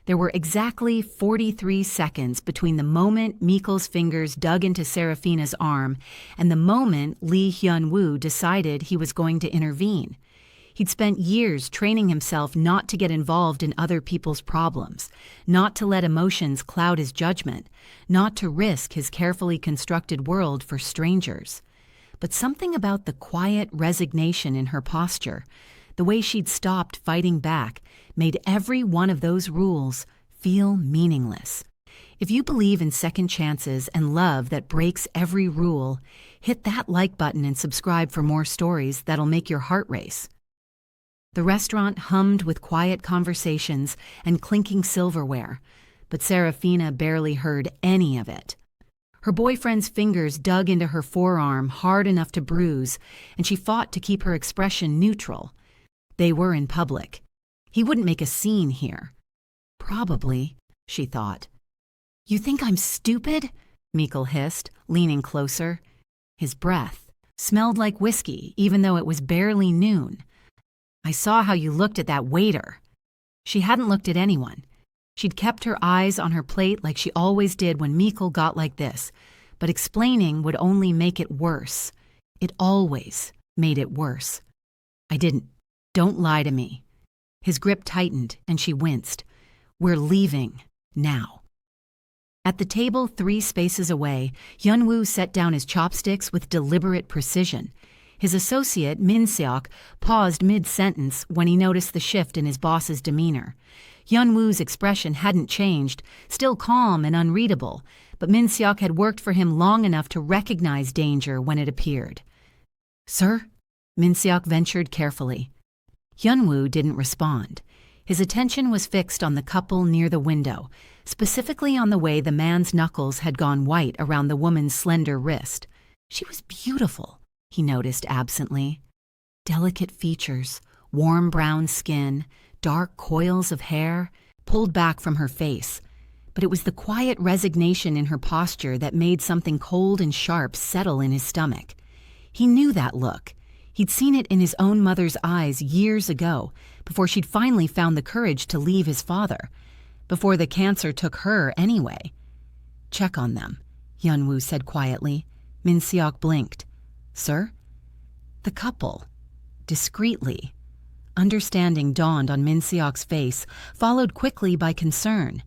There were exactly 43 seconds between the moment Mikkel's fingers dug into Serafina's arm and the moment Lee Hyun-woo decided he was going to intervene. He'd spent years training himself not to get involved in other people's problems, not to let emotions cloud his judgment, not to risk his carefully constructed world for strangers. But something about the quiet resignation in her posture, the way she'd stopped fighting back, made every one of those rules feel meaningless. If you believe in second chances and love that breaks every rule, hit that like button and subscribe for more stories that'll make your heart race. The restaurant hummed with quiet conversations and clinking silverware, but Serafina barely heard any of it. Her boyfriend's fingers dug into her forearm hard enough to bruise, and she fought to keep her expression neutral. They were in public. He wouldn't make a scene here. Probably, she thought. "You think I'm stupid?" Mikkel hissed, leaning closer. His breath smelled like whiskey, even though it was barely noon. "I saw how you looked at that waiter." She hadn't looked at anyone. She'd kept her eyes on her plate like she always did when Mikkel got like this, but explaining would only make it worse. It always made it worse. "I didn't. Don't lie to me." His grip tightened, and she winced. "We're leaving now." At the table 3 spaces away, Hyun-woo set down his chopsticks with deliberate precision. His associate, Min-seok, paused mid-sentence when he noticed the shift in his boss's demeanor. Hyun-woo's expression hadn't changed, still calm and unreadable, but Min-seok had worked for him long enough to recognize danger when it appeared. "Sir?" Min-seok ventured carefully. Hyun-woo didn't respond. His attention was fixed on the couple near the window, specifically on the way the man's knuckles had gone white around the woman's slender wrist. She was beautiful, he noticed absently. Delicate features, warm brown skin, dark coils of hair, pulled back from her face. But it was the quiet resignation in her posture that made something cold and sharp settle in his stomach. He knew that look. He'd seen it in his own mother's eyes years ago, before she'd finally found the courage to leave his father, before the cancer took her anyway. "Check on them," Hyun-woo said quietly. Min-seok blinked. "Sir?" The couple, discreetly. Understanding dawned on Min-seok's face, followed quickly by concern.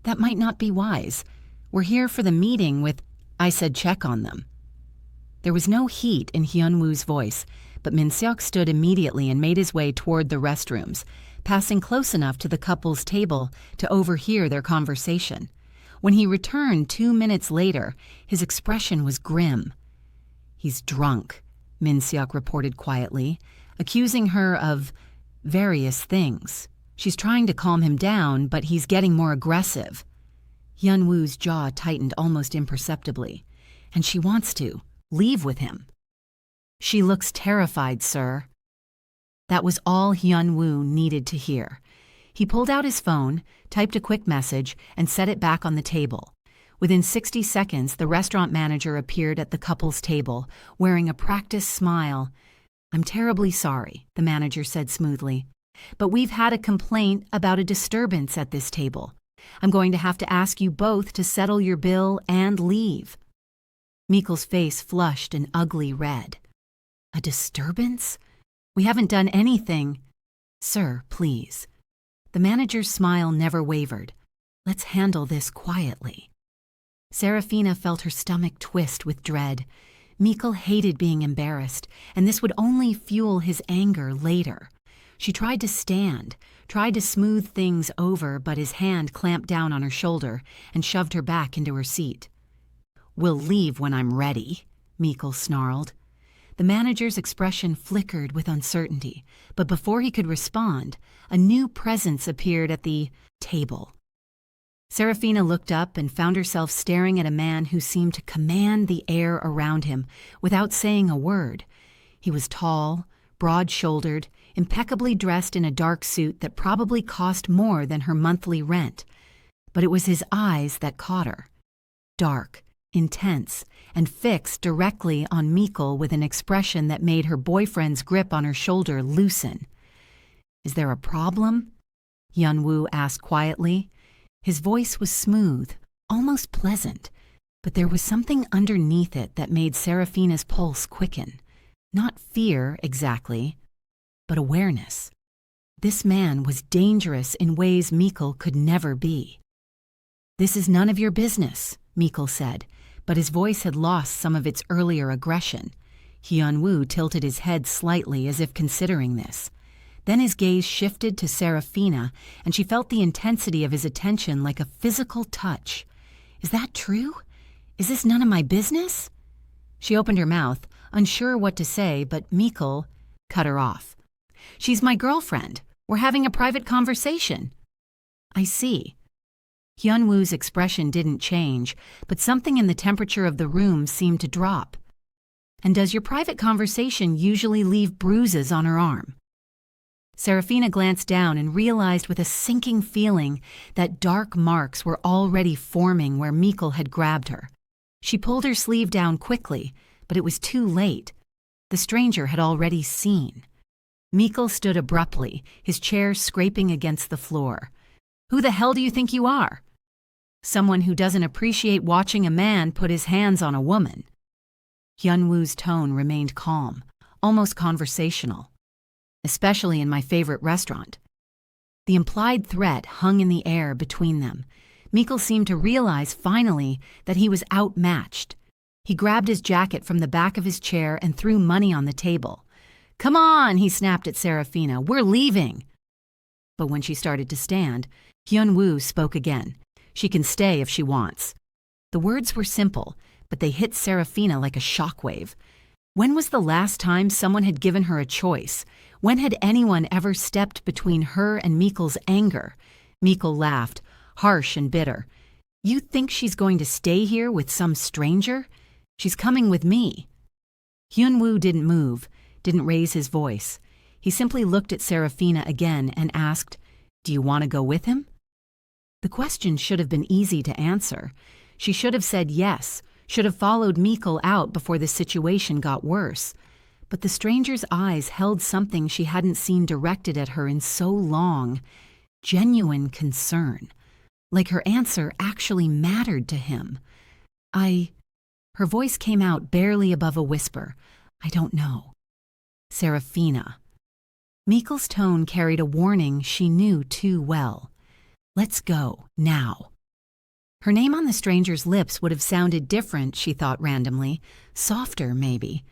"That might not be wise. We're here for the meeting with—" "I said check on them." There was no heat in Hyun-woo's voice, but Min-seok stood immediately and made his way toward the restrooms, passing close enough to the couple's table to overhear their conversation. When he returned 2 minutes later, his expression was grim. "He's drunk," Min-seok reported quietly, accusing her of various things. "She's trying to calm him down, but he's getting more aggressive." Hyun-woo's jaw tightened almost imperceptibly. "And she wants to leave with him." "She looks terrified, sir." That was all Hyun-woo needed to hear. He pulled out his phone, typed a quick message, and set it back on the table. Within 60 seconds, the restaurant manager appeared at the couple's table, wearing a practiced smile. "I'm terribly sorry," the manager said smoothly, "but we've had a complaint about a disturbance at this table. I'm going to have to ask you both to settle your bill and leave." Mikkel's face flushed an ugly red. "A disturbance? We haven't done anything." "Sir, please." The manager's smile never wavered. "Let's handle this quietly." Serafina felt her stomach twist with dread. Mikkel hated being embarrassed, and this would only fuel his anger later. She tried to stand, tried to smooth things over, but his hand clamped down on her shoulder and shoved her back into her seat. "We'll leave when I'm ready," Mikkel snarled. The manager's expression flickered with uncertainty, but before he could respond, a new presence appeared at the table. Serafina looked up and found herself staring at a man who seemed to command the air around him without saying a word. He was tall, broad-shouldered, impeccably dressed in a dark suit that probably cost more than her monthly rent. But it was his eyes that caught her. Dark, intense, and fixed directly on Mikkel with an expression that made her boyfriend's grip on her shoulder loosen. "Is there a problem?" Hyun-woo asked quietly. His voice was smooth, almost pleasant, but there was something underneath it that made Serafina's pulse quicken. Not fear, exactly, but awareness. This man was dangerous in ways Mikkel could never be. "This is none of your business," Mikkel said, but his voice had lost some of its earlier aggression. Hyun-woo tilted his head slightly as if considering this. Then his gaze shifted to Serafina, and she felt the intensity of his attention like a physical touch. "Is that true? Is this none of my business?" She opened her mouth, unsure what to say, but Mikkel cut her off. "She's my girlfriend. We're having a private conversation." "I see." Hyun-woo's expression didn't change, but something in the temperature of the room seemed to drop. "And does your private conversation usually leave bruises on her arm?" Serafina glanced down and realized with a sinking feeling that dark marks were already forming where Mikkel had grabbed her. She pulled her sleeve down quickly, but it was too late. The stranger had already seen. Mikkel stood abruptly, his chair scraping against the floor. "Who the hell do you think you are?" "Someone who doesn't appreciate watching a man put his hands on a woman." Hyun-woo's tone remained calm, almost conversational. "Especially in my favorite restaurant." The implied threat hung in the air between them. Mikkel seemed to realize finally that he was outmatched. He grabbed his jacket from the back of his chair and threw money on the table. "Come on," he snapped at Serafina. "We're leaving." But when she started to stand, Hyun-woo spoke again. "She can stay if she wants." The words were simple, but they hit Serafina like a shockwave. When was the last time someone had given her a choice? When had anyone ever stepped between her and Mikkel's anger? Mikkel laughed, harsh and bitter. "You think she's going to stay here with some stranger? She's coming with me." Hyun-woo didn't move, didn't raise his voice. He simply looked at Serafina again and asked, "Do you want to go with him?" The question should have been easy to answer. She should have said yes, should have followed Mikkel out before the situation got worse. But the stranger's eyes held something she hadn't seen directed at her in so long. Genuine concern. Like her answer actually mattered to him. Her voice came out barely above a whisper. "I don't know." "Serafina." Mikkel's tone carried a warning she knew too well. "Let's go, now." Her name on the stranger's lips would have sounded different, she thought randomly. Softer, maybe.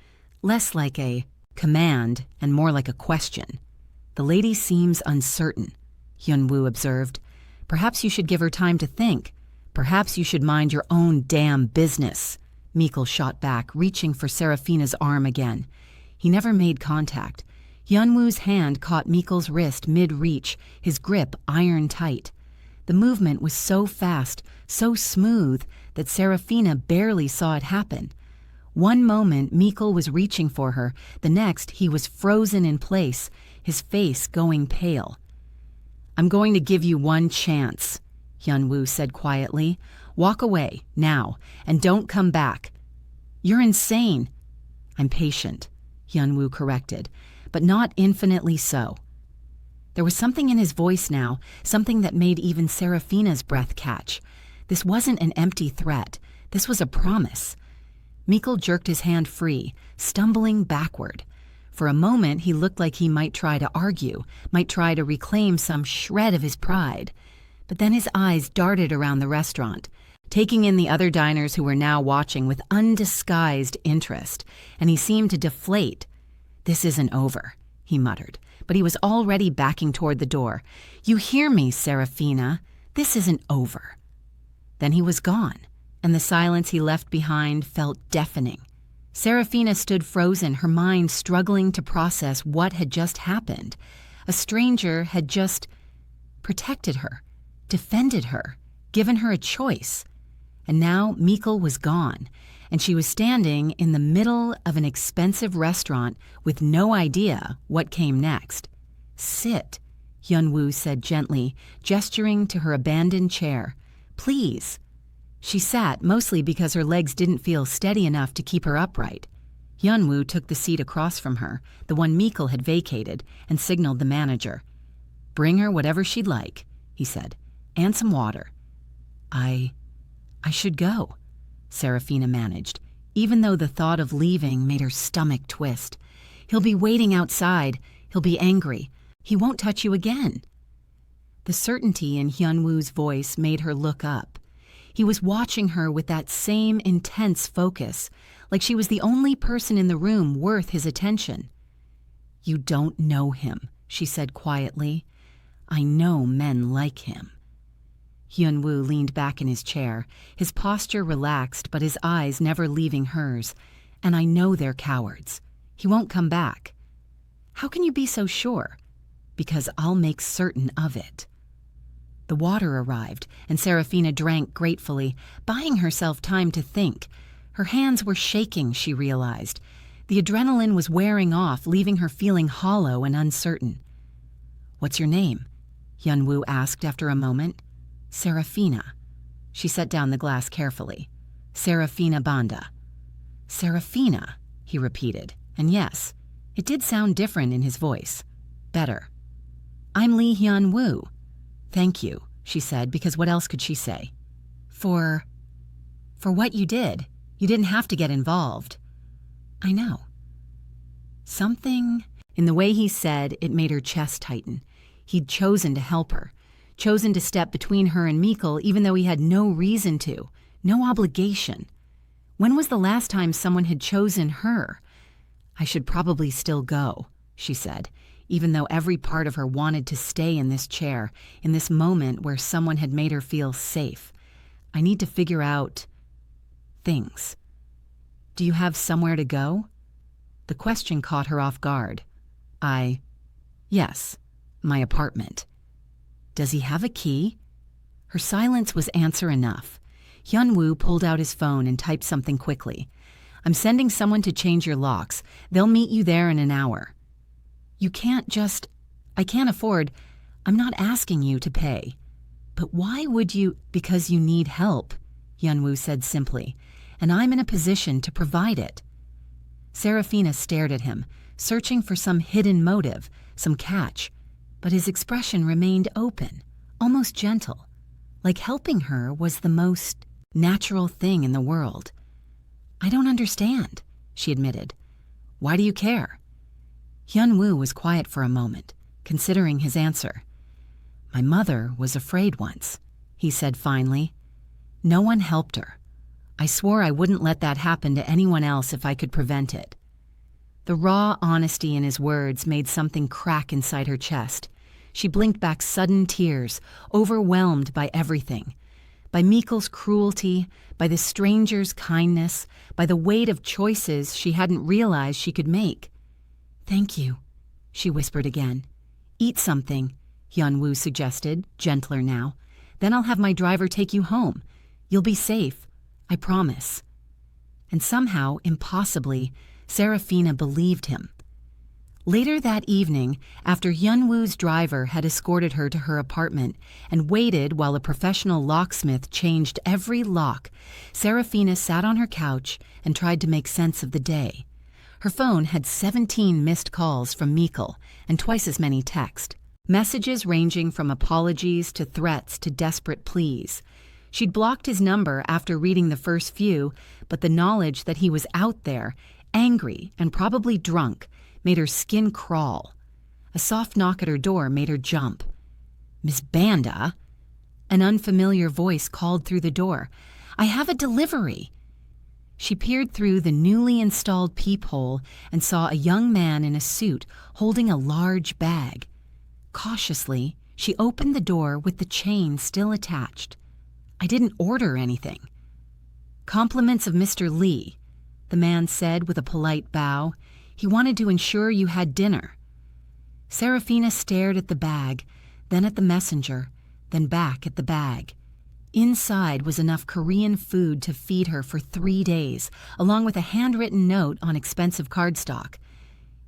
Less like a command and more like a question. "The lady seems uncertain," Hyun-woo observed. "Perhaps you should give her time to think. Perhaps you should mind your own damn business." Mikkel shot back, reaching for Serafina's arm again. He never made contact. Hyun-woo's hand caught Mikkel's wrist mid-reach, his grip iron tight. The movement was so fast, so smooth, that Serafina barely saw it happen. One moment Mikkel was reaching for her, the next he was frozen in place, his face going pale. "I'm going to give you one chance," Hyun-woo said quietly. "Walk away, now, and don't come back." "You're insane." "I'm patient," Hyun-woo corrected, "but not infinitely so." There was something in his voice now, something that made even Serafina's breath catch. This wasn't an empty threat. This was a promise. Mikkel jerked his hand free, stumbling backward. For a moment, he looked like he might try to argue, might try to reclaim some shred of his pride. But then his eyes darted around the restaurant, taking in the other diners who were now watching with undisguised interest, and he seemed to deflate. "This isn't over," he muttered, but he was already backing toward the door. "You hear me, Serafina? This isn't over." Then he was gone, and the silence he left behind felt deafening. Serafina stood frozen, her mind struggling to process what had just happened. A stranger had just protected her, defended her, given her a choice. And now Mikkel was gone, and she was standing in the middle of an expensive restaurant with no idea what came next. "Sit," Hyun-woo said gently, gesturing to her abandoned chair. "Please." She sat, mostly because her legs didn't feel steady enough to keep her upright. Hyun-woo took the seat across from her, the one Mikkel had vacated, and signaled the manager. Bring her whatever she'd like, he said, and some water. I should go, Serafina managed, even though the thought of leaving made her stomach twist. He'll be waiting outside. He'll be angry. He won't touch you again. The certainty in Hyunwoo's voice made her look up. He was watching her with that same intense focus, like she was the only person in the room worth his attention. You don't know him, she said quietly. I know men like him. Hyunwoo leaned back in his chair, his posture relaxed but his eyes never leaving hers. And I know they're cowards. He won't come back. How can you be so sure? Because I'll make certain of it. The water arrived, and Serafina drank gratefully, buying herself time to think. Her hands were shaking, she realized. The adrenaline was wearing off, leaving her feeling hollow and uncertain. What's your name? Hyunwoo asked after a moment. Serafina. She set down the glass carefully. Serafina Banda. Serafina, he repeated. And yes, it did sound different in his voice. Better. I'm Lee Hyunwoo. Thank you, she said, because what else could she say? For what you did. You didn't have to get involved. I know. Something in the way he said it made her chest tighten. He'd chosen to help her, chosen to step between her and Mikkel even though he had no reason to, no obligation. When was the last time someone had chosen her? I should probably still go, she said, even though every part of her wanted to stay in this chair, in this moment where someone had made her feel safe. I need to figure out things. Do you have somewhere to go? The question caught her off guard. Yes, my apartment. Does he have a key? Her silence was answer enough. Hyunwoo pulled out his phone and typed something quickly. I'm sending someone to change your locks. They'll meet you there in an hour. You can't just... I can't afford... I'm not asking you to pay. But why would you... Because you need help, Hyunwoo said simply, and I'm in a position to provide it. Serafina stared at him, searching for some hidden motive, some catch, but his expression remained open, almost gentle, like helping her was the most natural thing in the world. I don't understand, she admitted. Why do you care? Hyunwoo was quiet for a moment, considering his answer. My mother was afraid once, he said finally. No one helped her. I swore I wouldn't let that happen to anyone else if I could prevent it. The raw honesty in his words made something crack inside her chest. She blinked back sudden tears, overwhelmed by everything. By Mikkel's cruelty, by the stranger's kindness, by the weight of choices she hadn't realized she could make. Thank you, she whispered again. Eat something, Hyunwoo suggested, gentler now. Then I'll have my driver take you home. You'll be safe, I promise. And somehow, impossibly, Serafina believed him. Later that evening, after Hyunwoo's driver had escorted her to her apartment and waited while a professional locksmith changed every lock, Serafina sat on her couch and tried to make sense of the day. Her phone had 17 missed calls from Mikkel and twice as many texts. Messages ranging from apologies to threats to desperate pleas. She'd blocked his number after reading the first few, but the knowledge that he was out there, angry and probably drunk, made her skin crawl. A soft knock at her door made her jump. Miss Banda? An unfamiliar voice called through the door. I have a delivery. She peered through the newly installed peephole and saw a young man in a suit holding a large bag. Cautiously, she opened the door with the chain still attached. I didn't order anything. Compliments of Mr. Lee, the man said with a polite bow. He wanted to ensure you had dinner. Serafina stared at the bag, then at the messenger, then back at the bag. Inside was enough Korean food to feed her for 3 days, along with a handwritten note on expensive cardstock.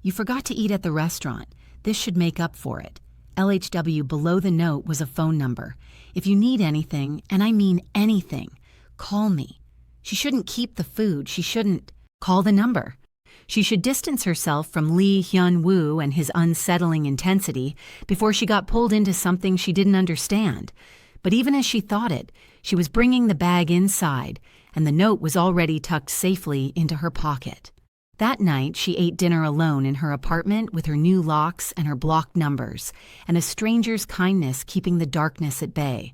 You forgot to eat at the restaurant. This should make up for it. LHW below the note was a phone number. If you need anything, and I mean anything, call me. She shouldn't keep the food. She shouldn't. Call the number. She should distance herself from Lee Hyun-woo and his unsettling intensity before she got pulled into something she didn't understand. But even as she thought it, she was bringing the bag inside, and the note was already tucked safely into her pocket. That night, she ate dinner alone in her apartment with her new locks and her blocked numbers, and a stranger's kindness keeping the darkness at bay.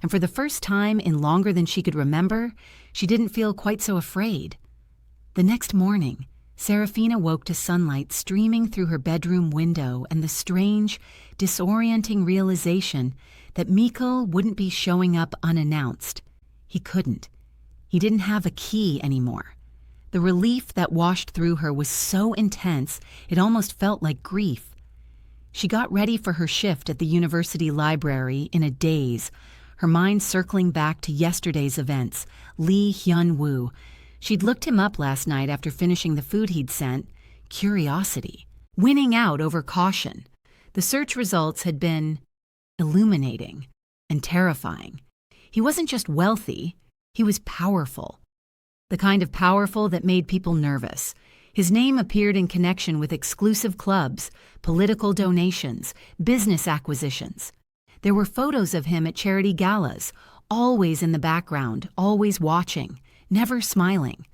And for the first time in longer than she could remember, she didn't feel quite so afraid. The next morning, Serafina woke to sunlight streaming through her bedroom window and the strange, disorienting realization that Mikkel wouldn't be showing up unannounced. He couldn't. He didn't have a key anymore. The relief that washed through her was so intense it almost felt like grief. She got ready for her shift at the university library in a daze, her mind circling back to yesterday's events. Lee Hyun-woo. She'd looked him up last night after finishing the food he'd sent. Curiosity. Winning out over caution. The search results had been illuminating and terrifying. He wasn't just wealthy, he was powerful. The kind of powerful that made people nervous. His name appeared in connection with exclusive clubs, political donations, business acquisitions. There were photos of him at charity galas, always in the background, always watching, never smiling.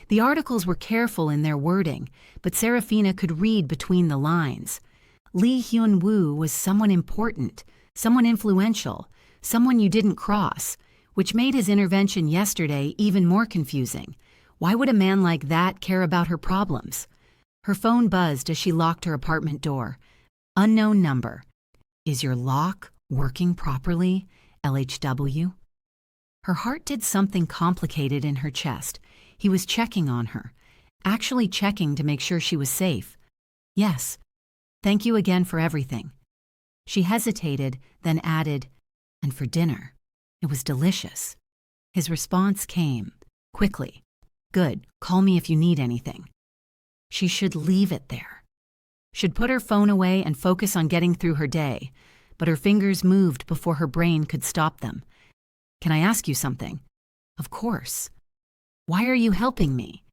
The articles were careful in their wording, but Serafina could read between the lines. Lee Hyun-woo was someone important, someone influential, someone you didn't cross, which made his intervention yesterday even more confusing. Why would a man like that care about her problems? Her phone buzzed as she locked her apartment door. Unknown number. Is your lock working properly, LHW? Her heart did something complicated in her chest. He was checking on her, actually checking to make sure she was safe. Yes. Thank you again for everything. She hesitated, then added, and for dinner. It was delicious. His response came, quickly. Good, call me if you need anything. She should leave it there. Should put her phone away and focus on getting through her day, but her fingers moved before her brain could stop them. Can I ask you something? Of course. Why are you helping me?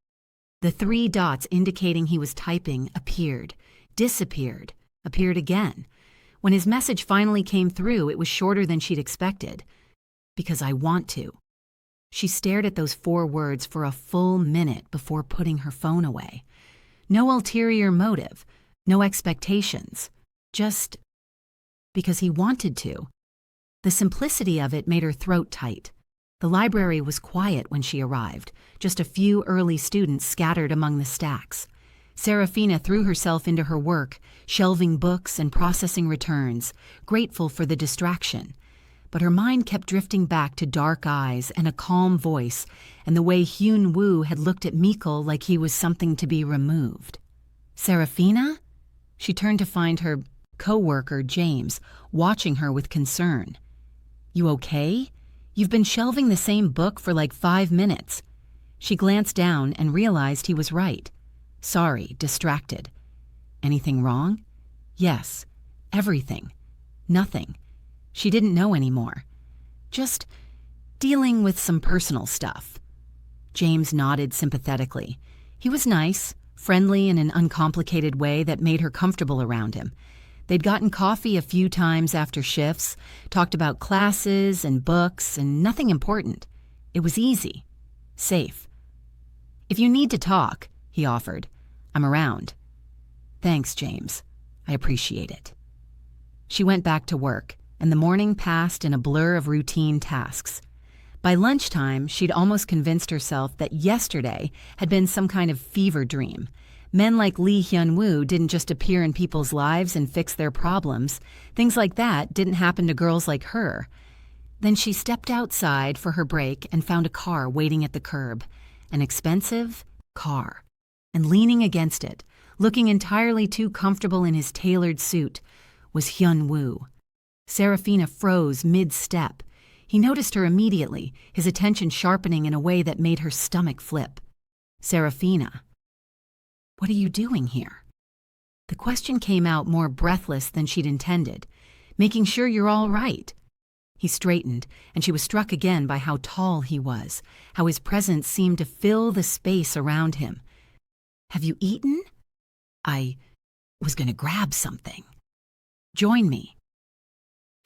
The 3 dots indicating he was typing appeared, disappeared, appeared again. When his message finally came through, it was shorter than she'd expected. Because I want to. She stared at those 4 words for a full minute before putting her phone away. No ulterior motive, no expectations, just because he wanted to. The simplicity of it made her throat tight. The library was quiet when she arrived, just a few early students scattered among the stacks. Serafina threw herself into her work, shelving books and processing returns, grateful for the distraction. But her mind kept drifting back to dark eyes and a calm voice and the way Hyun-woo had looked at Mikkel like he was something to be removed. Serafina? She turned to find her co-worker, James, watching her with concern. You okay? You've been shelving the same book for like 5 minutes. She glanced down and realized he was right. Sorry, distracted. Anything wrong? Yes, everything. Nothing. She didn't know anymore. Just dealing with some personal stuff. James nodded sympathetically. He was nice, friendly in an uncomplicated way that made her comfortable around him. They'd gotten coffee a few times after shifts, talked about classes and books and nothing important. It was easy. Safe. If you need to talk, he offered, I'm around. Thanks, James. I appreciate it. She went back to work, and the morning passed in a blur of routine tasks. By lunchtime, she'd almost convinced herself that yesterday had been some kind of fever dream. Men like Lee Hyun-woo didn't just appear in people's lives and fix their problems. Things like that didn't happen to girls like her. Then she stepped outside for her break and found a car waiting at the curb. An expensive car. And leaning against it, looking entirely too comfortable in his tailored suit, was Hyun-woo. Serafina froze mid-step. He noticed her immediately, his attention sharpening in a way that made her stomach flip. Serafina. What are you doing here? The question came out more breathless than she'd intended. Making sure you're all right. He straightened, and she was struck again by how tall he was, how his presence seemed to fill the space around him. Have you eaten? I was going to grab something. Join me.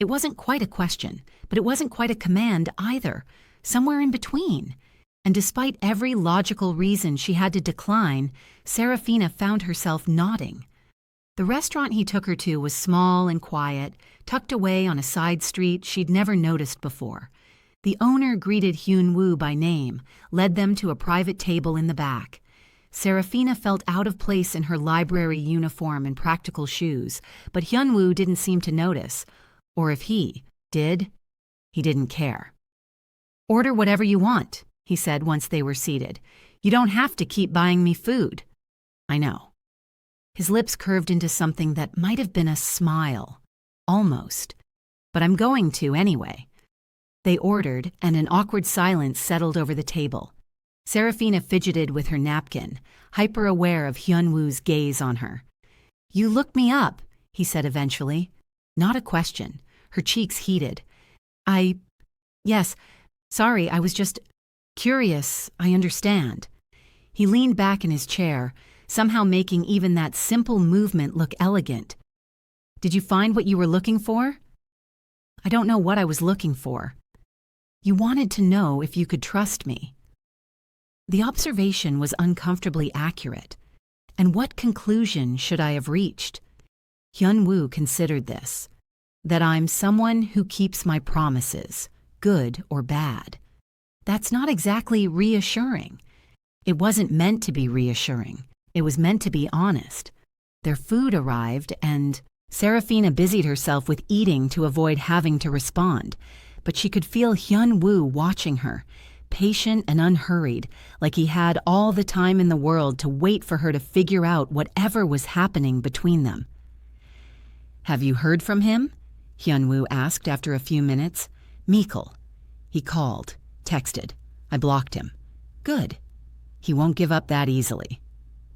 It wasn't quite a question, but it wasn't quite a command either, somewhere in between. And despite every logical reason she had to decline, Serafina found herself nodding. The restaurant he took her to was small and quiet, tucked away on a side street she'd never noticed before. The owner greeted Hyun-woo by name, led them to a private table in the back. Serafina felt out of place in her library uniform and practical shoes, but Hyun-woo didn't seem to notice. Or if he did, he didn't care. "Order whatever you want," he said once they were seated. "You don't have to keep buying me food." "I know." His lips curved into something that might have been a smile. Almost. "But I'm going to anyway." They ordered, and an awkward silence settled over the table. Serafina fidgeted with her napkin, hyper-aware of Hyun-woo's gaze on her. "You looked me up," he said eventually. Not a question. Her cheeks heated. Yes, sorry, I was just curious, I understand." He leaned back in his chair, somehow making even that simple movement look elegant. "Did you find what you were looking for?" "I don't know what I was looking for." "You wanted to know if you could trust me." The observation was uncomfortably accurate. And what conclusion should I have reached? Hyun-woo considered this. That I'm someone who keeps my promises, good or bad. That's not exactly reassuring. It wasn't meant to be reassuring. It was meant to be honest. Their food arrived, and Serafina busied herself with eating to avoid having to respond. But she could feel Hyun-woo watching her, patient and unhurried, like he had all the time in the world to wait for her to figure out whatever was happening between them. "Have you heard from him?" Hyun-woo asked after a few minutes. "Mikkel." "He called, texted. I blocked him." "Good. He won't give up that easily."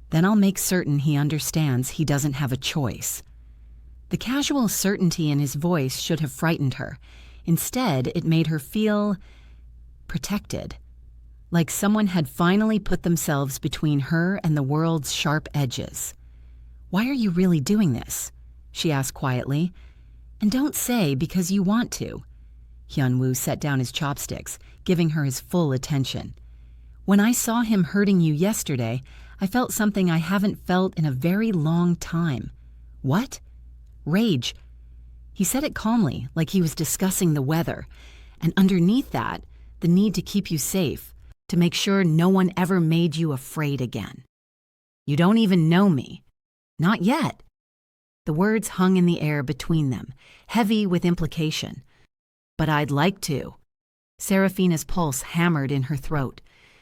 "Then I'll make certain he understands he doesn't have a choice." The casual certainty in his voice should have frightened her. Instead, it made her feel protected, like someone had finally put themselves between her and the world's sharp edges. "Why are you really doing this?" she asked quietly. "And don't say because you want to." Hyun-woo set down his chopsticks, giving her his full attention. "When I saw him hurting you yesterday, I felt something I haven't felt in a very long time." "What?" "Rage." He said it calmly, like he was discussing the weather. And underneath that, the need to keep you safe, to make sure no one ever made you afraid again. "You don't even know me." "Not yet." The words hung in the air between them, heavy with implication. "But I'd like to." Serafina's pulse hammered in her throat.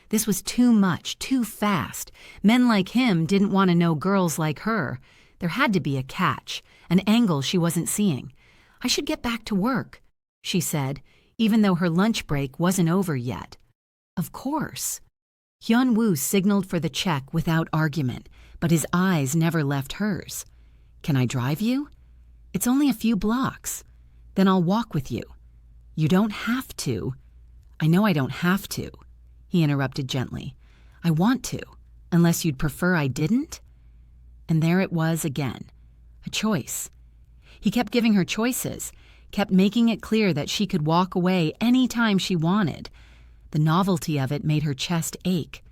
This was too much, too fast. Men like him didn't want to know girls like her. There had to be a catch, an angle she wasn't seeing. "I should get back to work," she said, even though her lunch break wasn't over yet. "Of course." Hyun-woo signaled for the check without argument, but his eyes never left hers. "Can I drive you?" "It's only a few blocks." "Then I'll walk with you." "You don't have to." "I know I don't have to," he interrupted gently. "I want to, unless you'd prefer I didn't." And there it was again, a choice. He kept giving her choices, kept making it clear that she could walk away any time she wanted. The novelty of it made her chest ache.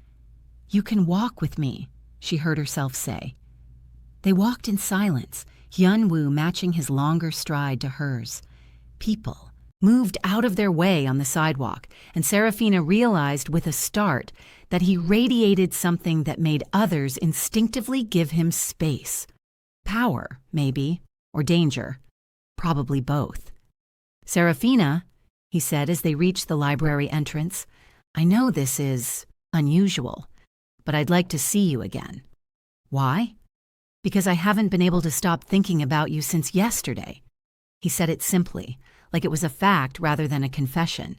"You can walk with me," she heard herself say. They walked in silence, Hyun-woo matching his longer stride to hers. People moved out of their way on the sidewalk, and Serafina realized with a start that he radiated something that made others instinctively give him space. Power, maybe, or danger. Probably both. "Serafina," he said as they reached the library entrance, "I know this is unusual, but I'd like to see you again." "Why?" "Because I haven't been able to stop thinking about you since yesterday." He said it simply, like it was a fact rather than a confession.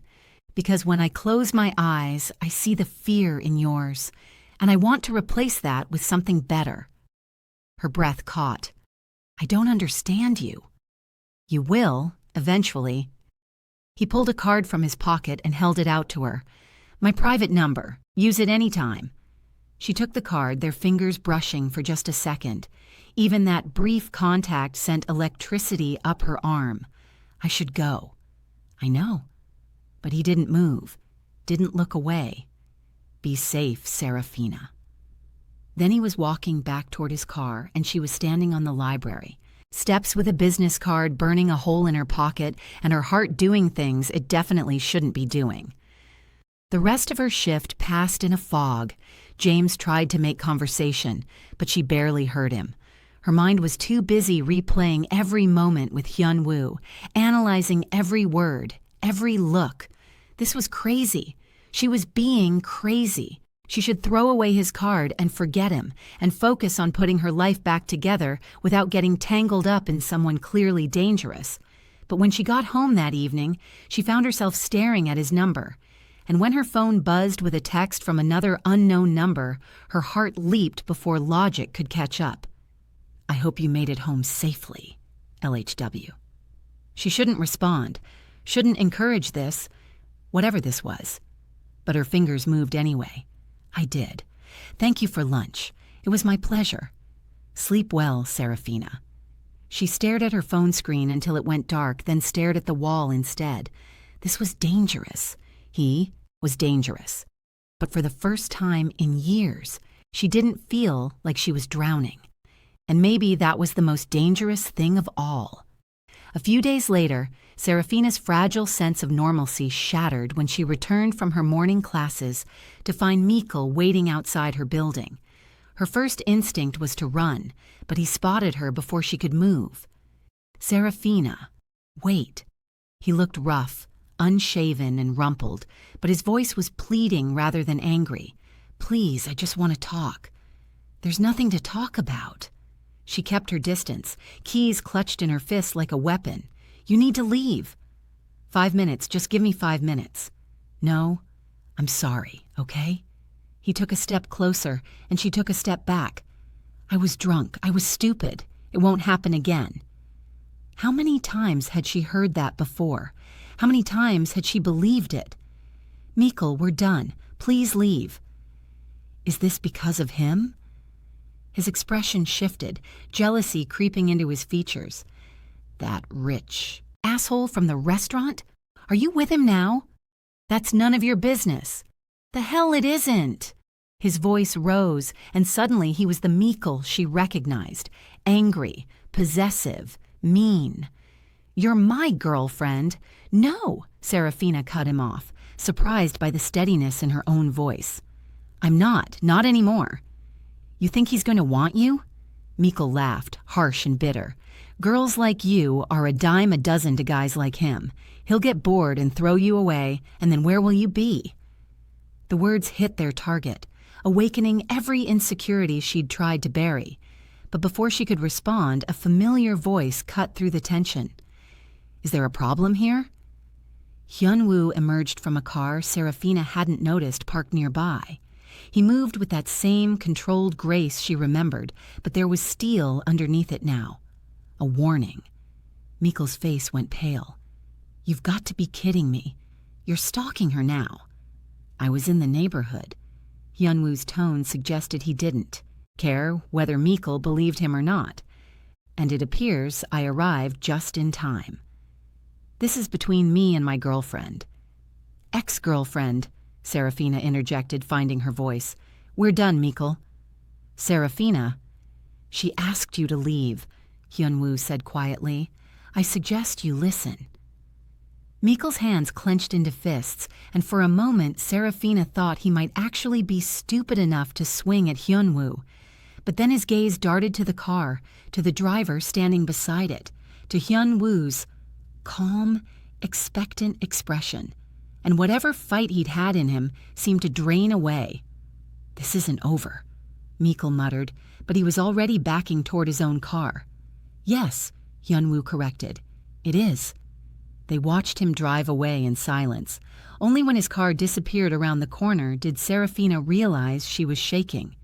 "Because when I close my eyes, I see the fear in yours, and I want to replace that with something better." Her breath caught. "I don't understand you." "You will, eventually." He pulled a card from his pocket and held it out to her. "My private number. Use it anytime." She took the card, their fingers brushing for just a second. Even that brief contact sent electricity up her arm. I should go. I know. But he didn't move, didn't look away. Be safe, Serafina. Then he was walking back toward his car, and she was standing on the library. Steps with a business card burning a hole in her pocket, and her heart doing things it definitely shouldn't be doing. The rest of her shift passed in a fog. James tried to make conversation, but she barely heard him. Her mind was too busy replaying every moment with Hyun-woo, analyzing every word, every look. This was crazy. She was being crazy. She should throw away his card and forget him, and focus on putting her life back together without getting tangled up in someone clearly dangerous. But when she got home that evening, she found herself staring at his number. And when her phone buzzed with a text from another unknown number, her heart leaped before logic could catch up. I hope you made it home safely, LHW. She shouldn't respond, shouldn't encourage this, whatever this was. But her fingers moved anyway. I did. Thank you for lunch. It was my pleasure. Sleep well, Serafina. She stared at her phone screen until it went dark, then stared at the wall instead. This was dangerous. He was dangerous. But for the first time in years, she didn't feel like she was drowning. And maybe that was the most dangerous thing of all. A few days later, Serafina's fragile sense of normalcy shattered when she returned from her morning classes to find Mikkel waiting outside her building. Her first instinct was to run, but he spotted her before she could move. Serafina, wait. He looked rough, unshaven and rumpled, but his voice was pleading rather than angry. Please, I just want to talk. There's nothing to talk about. She kept her distance, keys clutched in her fists like a weapon. You need to leave. 5 minutes, just give me 5 minutes. No, I'm sorry, okay? He took a step closer, and she took a step back. I was drunk, I was stupid. It won't happen again. How many times had she heard that before? How many times had she believed it? Mikkel, we're done. Please leave. Is this because of him? His expression shifted, jealousy creeping into his features. That rich asshole from the restaurant? Are you with him now? That's none of your business. The hell it isn't. His voice rose, and suddenly he was the Mikkel she recognized. Angry, possessive, mean. You're my girlfriend. No, Serafina cut him off, surprised by the steadiness in her own voice. I'm not anymore. You think he's going to want you? Mikkel laughed, harsh and bitter. Girls like you are a dime a dozen to guys like him. He'll get bored and throw you away, and then where will you be? The words hit their target, awakening every insecurity she'd tried to bury. But before she could respond, a familiar voice cut through the tension. Is there a problem here? Hyun-woo emerged from a car Serafina hadn't noticed parked nearby. He moved with that same controlled grace she remembered, but there was steel underneath it now. A warning. Mikkel's face went pale. You've got to be kidding me. You're stalking her now. I was in the neighborhood. Hyun-woo's tone suggested he didn't care whether Mikkel believed him or not. And it appears I arrived just in time. This is between me and my girlfriend. Ex-girlfriend, Serafina interjected, finding her voice. We're done, Mikkel. Serafina, she asked you to leave, Hyun-woo said quietly. I suggest you listen. Mikkel's hands clenched into fists, and for a moment Serafina thought he might actually be stupid enough to swing at Hyun-woo. But then his gaze darted to the car, to the driver standing beside it, to Hyun-woo's calm, expectant expression, and whatever fight he'd had in him seemed to drain away. This isn't over, Mikkel muttered, but he was already backing toward his own car. Yes, Hyun-woo corrected. It is. They watched him drive away in silence. Only when his car disappeared around the corner did Serafina realize she was shaking.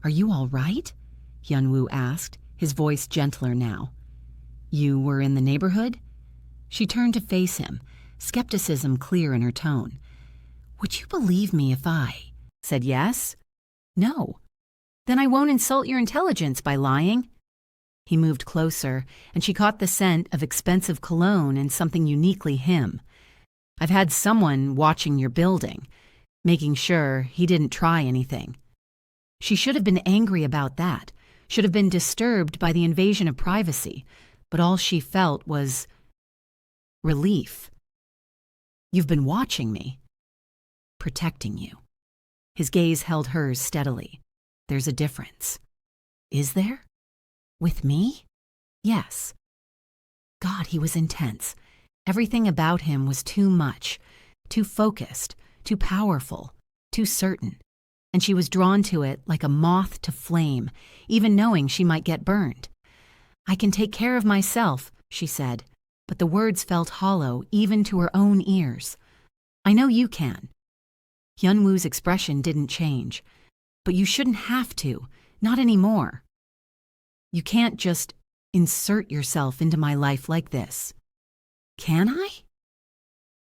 Are you all right? Hyun-woo asked, his voice gentler now. You were in the neighborhood? She turned to face him, skepticism clear in her tone. Would you believe me if I said yes? No. Then I won't insult your intelligence by lying. He moved closer, and she caught the scent of expensive cologne and something uniquely him. I've had someone watching your building, making sure he didn't try anything. She should have been angry about that, should have been disturbed by the invasion of privacy, but all she felt was relief. You've been watching me. Protecting you. His gaze held hers steadily. There's a difference. Is there? With me? Yes. God, he was intense. Everything about him was too much, too focused, too powerful, too certain. And she was drawn to it like a moth to flame, even knowing she might get burned. I can take care of myself, she said, but the words felt hollow even to her own ears. I know you can. Hyunwoo's expression didn't change. But you shouldn't have to, not anymore. You can't just insert yourself into my life like this. Can I?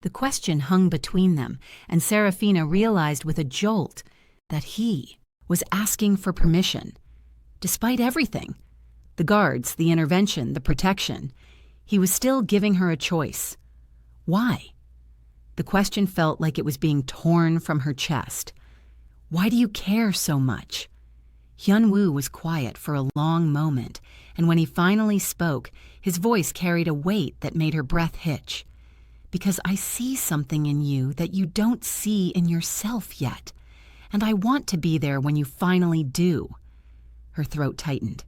The question hung between them, and Serafina realized with a jolt that he was asking for permission. Despite everything, the guards, the intervention, the protection, he was still giving her a choice. Why? The question felt like it was being torn from her chest. Why do you care so much? Hyunwoo was quiet for a long moment, and when he finally spoke, his voice carried a weight that made her breath hitch. Because I see something in you that you don't see in yourself yet, and I want to be there when you finally do. Her throat tightened.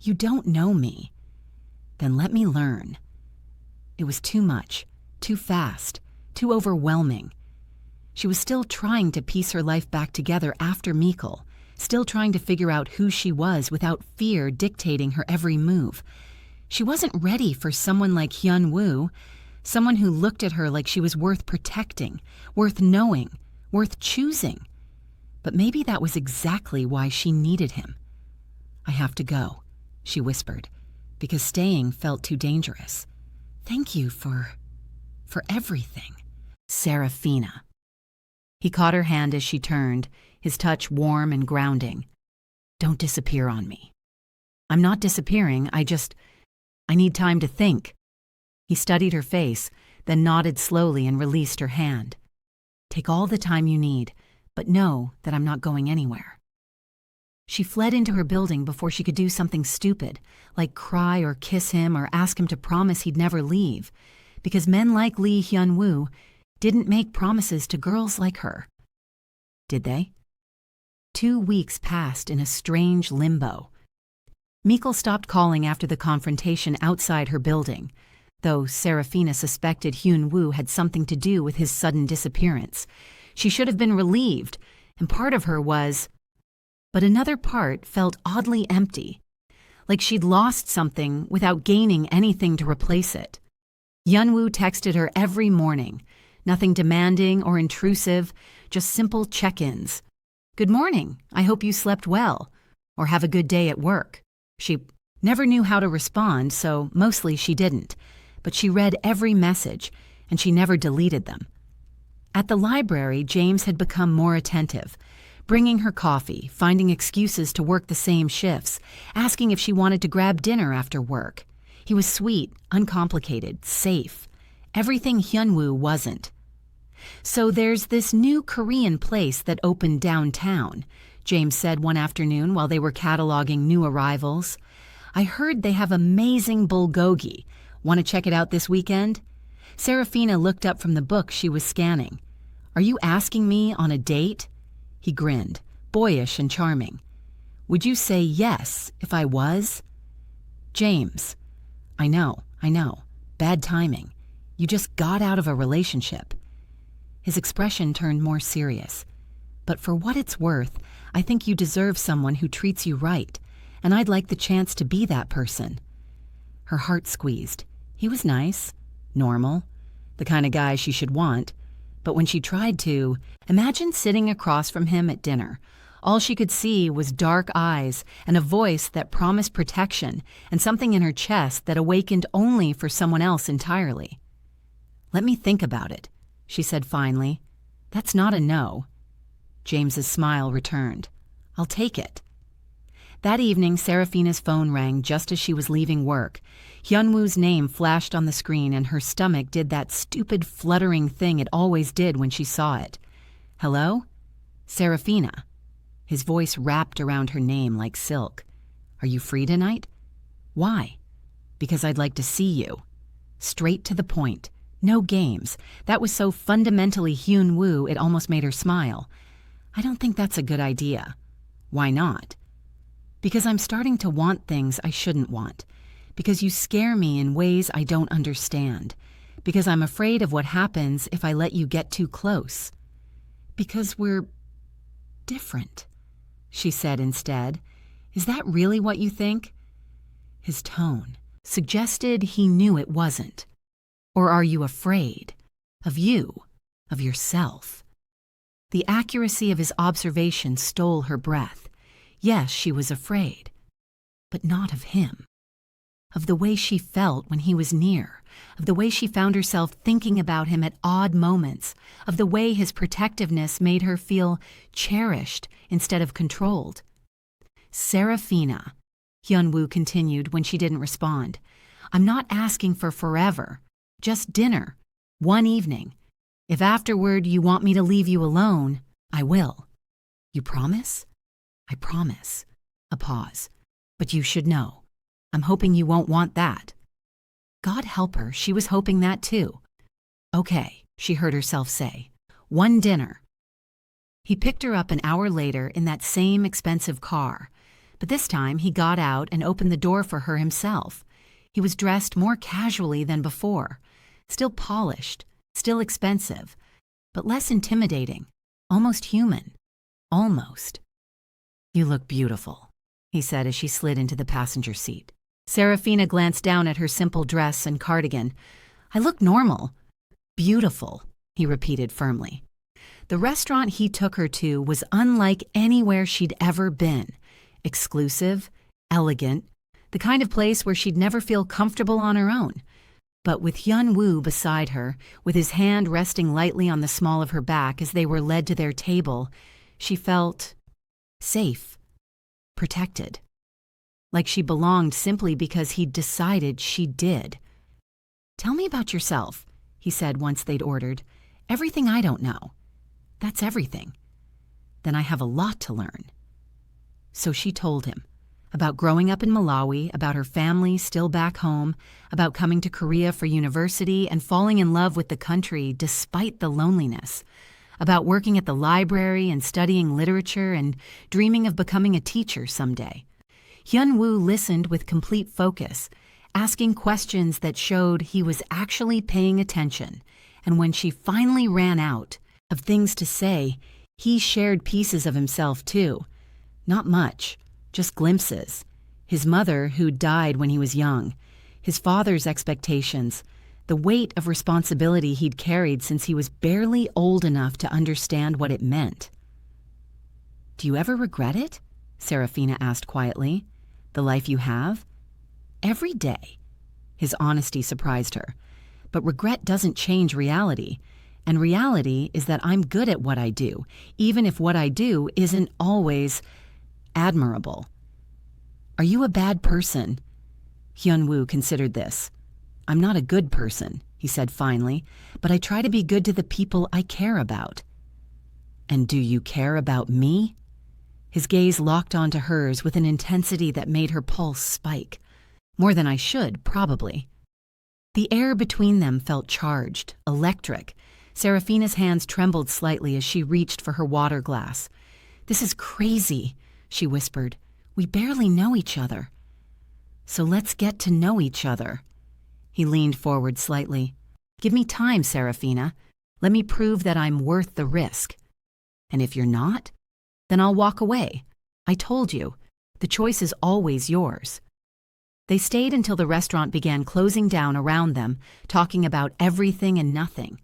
You don't know me. Then let me learn. It was too much, too fast, too overwhelming. She was still trying to piece her life back together after Mikkel, still trying to figure out who she was without fear dictating her every move. She wasn't ready for someone like Hyunwoo, someone who looked at her like she was worth protecting, worth knowing, worth choosing. But maybe that was exactly why she needed him. I have to go, she whispered, because staying felt too dangerous. Thank you for everything, Serafina. He caught her hand as she turned, his touch warm and grounding. Don't disappear on me. I'm not disappearing, I need time to think. He studied her face, then nodded slowly and released her hand. Take all the time you need, but know that I'm not going anywhere. She fled into her building before she could do something stupid, like cry or kiss him or ask him to promise he'd never leave, because men like Lee Hyunwoo didn't make promises to girls like her. Did they? 2 weeks passed in a strange limbo. Mikkel stopped calling after the confrontation outside her building, though Serafina suspected Hyunwoo had something to do with his sudden disappearance. She should have been relieved, and part of her was, but another part felt oddly empty, like she'd lost something without gaining anything to replace it. Hyunwoo texted her every morning, nothing demanding or intrusive, just simple check-ins. Good morning, I hope you slept well, or have a good day at work. She never knew how to respond, so mostly she didn't, but she read every message, and she never deleted them. At the library, James had become more attentive, bringing her coffee, finding excuses to work the same shifts, asking if she wanted to grab dinner after work. He was sweet, uncomplicated, safe. Everything Hyunwoo wasn't. So there's this new Korean place that opened downtown, James said one afternoon while they were cataloging new arrivals. I heard they have amazing bulgogi. Want to check it out this weekend? Serafina looked up from the book she was scanning. Are you asking me on a date? He grinned, boyish and charming. Would you say yes if I was? James, I know. Bad timing. You just got out of a relationship. His expression turned more serious. But for what it's worth, I think you deserve someone who treats you right, and I'd like the chance to be that person. Her heart squeezed. He was nice, normal, the kind of guy she should want. But when she tried to, imagine sitting across from him at dinner. All she could see was dark eyes and a voice that promised protection and something in her chest that awakened only for someone else entirely. Let me think about it, she said finally. That's not a no. James's smile returned. I'll take it." That evening, Serafina's phone rang just as she was leaving work. Hyunwoo's name flashed on the screen and her stomach did that stupid fluttering thing it always did when she saw it. "Hello? Serafina." His voice wrapped around her name like silk. "Are you free tonight?" "Why?" "Because I'd like to see you." Straight to the point. No games. That was so fundamentally Hyunwoo it almost made her smile. "I don't think that's a good idea." "Why not?" "Because I'm starting to want things I shouldn't want. Because you scare me in ways I don't understand. Because I'm afraid of what happens if I let you get too close. Because we're different," she said instead. "Is that really what you think?" His tone suggested he knew it wasn't. "Or are you afraid? Of you? Of yourself?" The accuracy of his observation stole her breath. Yes, she was afraid. But not of him. Of the way she felt when he was near. Of the way she found herself thinking about him at odd moments. Of the way his protectiveness made her feel cherished instead of controlled. "Serafina," Hyunwoo continued when she didn't respond, "I'm not asking for forever. Just dinner. One evening. If afterward you want me to leave you alone, I will." "You promise?" "I promise." A pause. "But you should know. I'm hoping you won't want that." God help her, she was hoping that too. "Okay," she heard herself say. "One dinner." He picked her up an hour later in that same expensive car. But this time he got out and opened the door for her himself. He was dressed more casually than before. Still polished, still expensive, but less intimidating, almost human. Almost. "You look beautiful," he said as she slid into the passenger seat. Serafina glanced down at her simple dress and cardigan. "I look normal." "Beautiful," he repeated firmly. The restaurant he took her to was unlike anywhere she'd ever been. Exclusive, elegant, the kind of place where she'd never feel comfortable on her own. But with Hyunwoo beside her, with his hand resting lightly on the small of her back as they were led to their table, she felt safe, protected. Like she belonged simply because he'd decided she did. "Tell me about yourself," he said once they'd ordered. "Everything I don't know." "That's everything." "Then I have a lot to learn." So she told him. About growing up in Malawi, about her family still back home, about coming to Korea for university and falling in love with the country despite the loneliness, about working at the library and studying literature and dreaming of becoming a teacher someday. Hyunwoo listened with complete focus, asking questions that showed he was actually paying attention, and when she finally ran out of things to say, he shared pieces of himself too. Not much. Just glimpses. His mother, who died when he was young. His father's expectations. The weight of responsibility he'd carried since he was barely old enough to understand what it meant. "Do you ever regret it?" Serafina asked quietly. "The life you have?" "Every day." His honesty surprised her. "But regret doesn't change reality. And reality is that I'm good at what I do, even if what I do isn't always admirable." "Are you a bad person?" Hyunwoo considered this. "I'm not a good person," he said finally, "but I try to be good to the people I care about." "And do you care about me?" His gaze locked onto hers with an intensity that made her pulse spike. "More than I should, probably." The air between them felt charged, electric. Serafina's hands trembled slightly as she reached for her water glass. "This is crazy," she whispered. "We barely know each other." "So let's get to know each other." He leaned forward slightly. "Give me time, Serafina. Let me prove that I'm worth the risk. And if you're not, then I'll walk away. I told you, the choice is always yours." They stayed until the restaurant began closing down around them, talking about everything and nothing.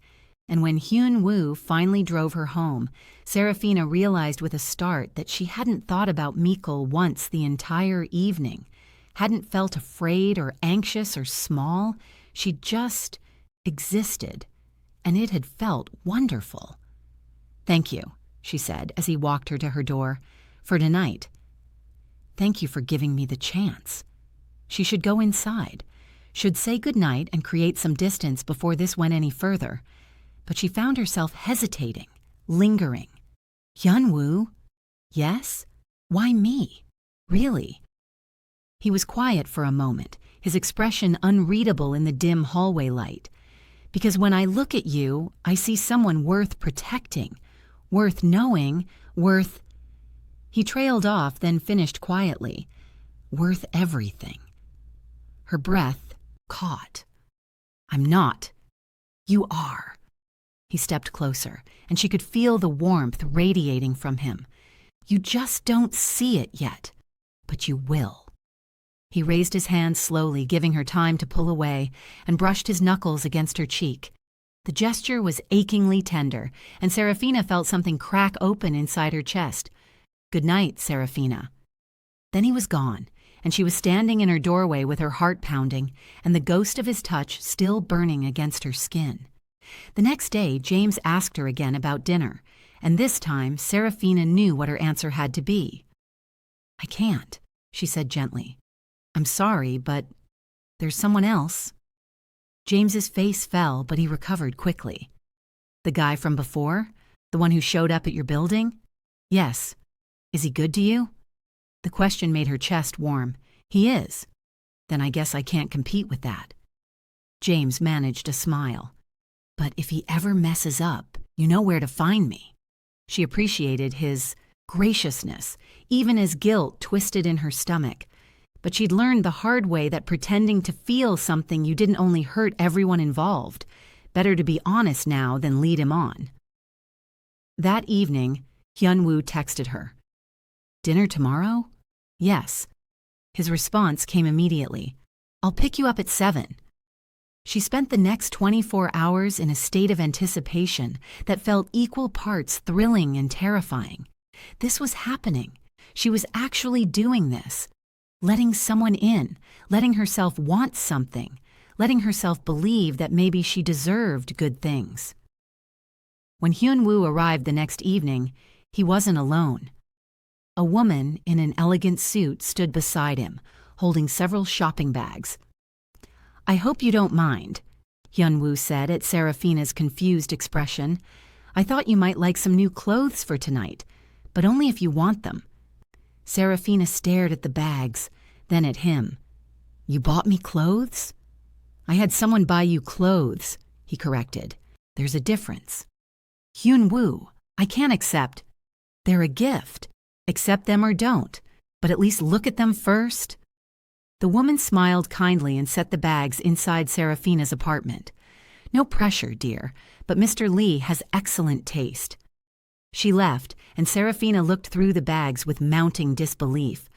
And when Hyunwoo finally drove her home, Serafina realized with a start that she hadn't thought about Mikkel once the entire evening, hadn't felt afraid or anxious or small. She just existed, and it had felt wonderful. "Thank you," she said as he walked her to her door. For tonight. Thank you for giving me the chance. She should go inside, should say goodnight and create some distance before this went any further. But she found herself hesitating, lingering. Hyunwoo? Yes? Why me? Really? He was quiet for a moment, his expression unreadable in the dim hallway light. Because when I look at you, I see someone worth protecting, worth knowing, worth... He trailed off, then finished quietly. Worth everything. Her breath caught. I'm not. You are. He stepped closer, and she could feel the warmth radiating from him. You just don't see it yet, but you will. He raised his hand slowly, giving her time to pull away, and brushed his knuckles against her cheek. The gesture was achingly tender, and Serafina felt something crack open inside her chest. Good night, Serafina. Then he was gone, and she was standing in her doorway with her heart pounding and the ghost of his touch still burning against her skin. The next day, James asked her again about dinner, and this time Serafina knew what her answer had to be. I can't, she said gently. I'm sorry, but there's someone else. James's face fell, but he recovered quickly. The guy from before? The one who showed up at your building? Yes. Is he good to you? The question made her chest warm. He is. Then I guess I can't compete with that. James managed a smile. But if he ever messes up, you know where to find me. She appreciated his graciousness, even as guilt twisted in her stomach. But she'd learned the hard way that pretending to feel something you didn't only hurt everyone involved. Better to be honest now than lead him on. That evening, Hyunwoo texted her. Dinner tomorrow? Yes. His response came immediately. I'll pick you up at 7. She spent the next 24 hours in a state of anticipation that felt equal parts thrilling and terrifying. This was happening. She was actually doing this. Letting someone in, letting herself want something, letting herself believe that maybe she deserved good things. When Hyunwoo arrived the next evening, he wasn't alone. A woman in an elegant suit stood beside him, holding several shopping bags. I hope you don't mind, Hyunwoo said at Serafina's confused expression. I thought you might like some new clothes for tonight, but only if you want them. Serafina stared at the bags, then at him. You bought me clothes? I had someone buy you clothes, he corrected. There's a difference. Hyunwoo, I can't accept. They're a gift. Accept them or don't, but at least look at them first. The woman smiled kindly and set the bags inside Serafina's apartment. No pressure, dear, but Mr. Lee has excellent taste. She left, and Serafina looked through the bags with mounting disbelief.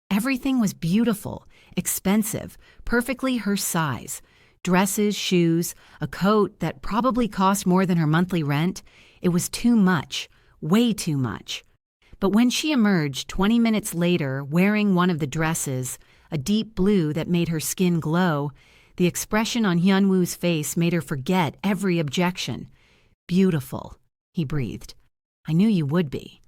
Everything was beautiful, expensive, perfectly her size. Dresses, shoes, a coat that probably cost more than her monthly rent. It was too much, way too much. But when she emerged 20 minutes later wearing one of the dresses, a deep blue that made her skin glow, the expression on Hyunwoo's face made her forget every objection. Beautiful, he breathed. I knew you would be.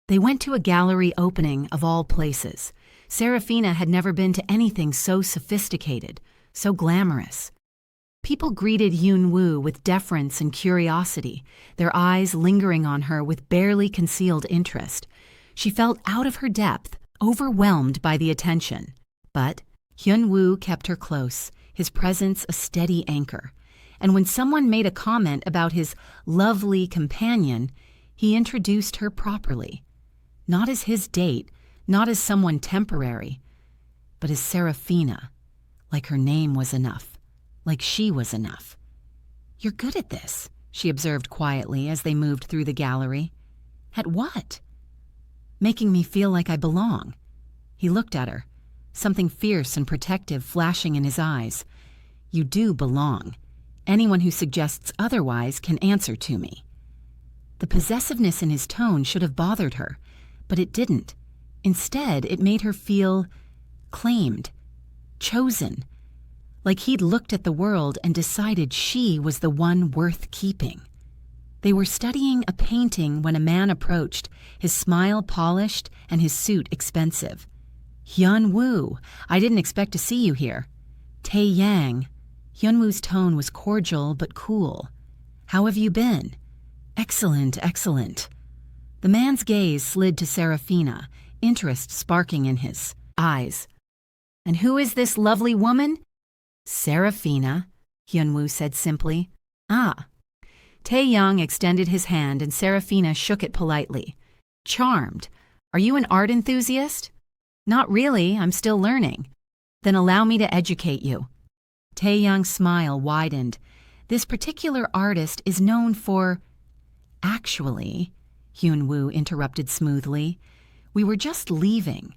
They went to a gallery opening of all places. Serafina had never been to anything so sophisticated, so glamorous. People greeted Hyunwoo with deference and curiosity, their eyes lingering on her with barely concealed interest. She felt out of her depth, overwhelmed by the attention. But Hyunwoo kept her close, his presence a steady anchor. And when someone made a comment about his lovely companion, he introduced her properly. Not as his date, not as someone temporary, but as Serafina, like her name was enough. Like she was enough. You're good at this, she observed quietly as they moved through the gallery. At what? Making me feel like I belong. He looked at her, something fierce and protective flashing in his eyes. You do belong. Anyone who suggests otherwise can answer to me. The possessiveness in his tone should have bothered her, but it didn't. Instead, it made her feel claimed, chosen. Like he'd looked at the world and decided she was the one worth keeping. They were studying a painting when a man approached, his smile polished and his suit expensive. "Hyun-woo, I didn't expect to see you here." "Tae-yang." Hyun-woo's tone was cordial but cool. "How have you been?" "Excellent, excellent." The man's gaze slid to Serafina, interest sparking in his eyes. "And who is this lovely woman?" "Serafina," Hyun-woo said simply. "Ah." Tae-yang extended his hand and Serafina shook it politely. "Charmed. Are you an art enthusiast?" "Not really, I'm still learning." "Then allow me to educate you." Tae-yang's smile widened. "This particular artist is known for—" "Actually," Hyun-woo interrupted smoothly, "we were just leaving."